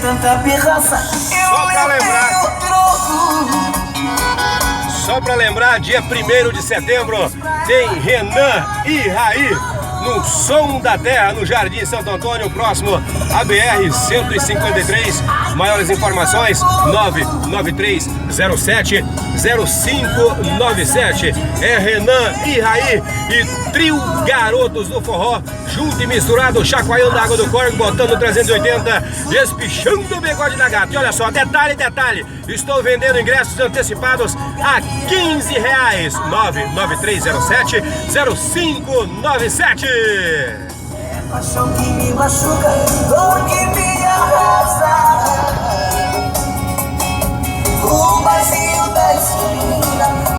tanta pirraça. Só pra lembrar, dia 1º de setembro tem Renan e Raí no Som da Terra, no Jardim Santo Antônio, próximo à BR-153. Maiores informações 993070597. É Renan e Raí e trio Garotos do Forró, junto e misturado, chacoalhando a água do córrego, botando 380 e espichando o bigode da gata. E olha só, detalhe, estou vendendo ingressos antecipados a R$15. 993070597. É paixão que me machuca, dor que me arrasa. O vazio da escuridão.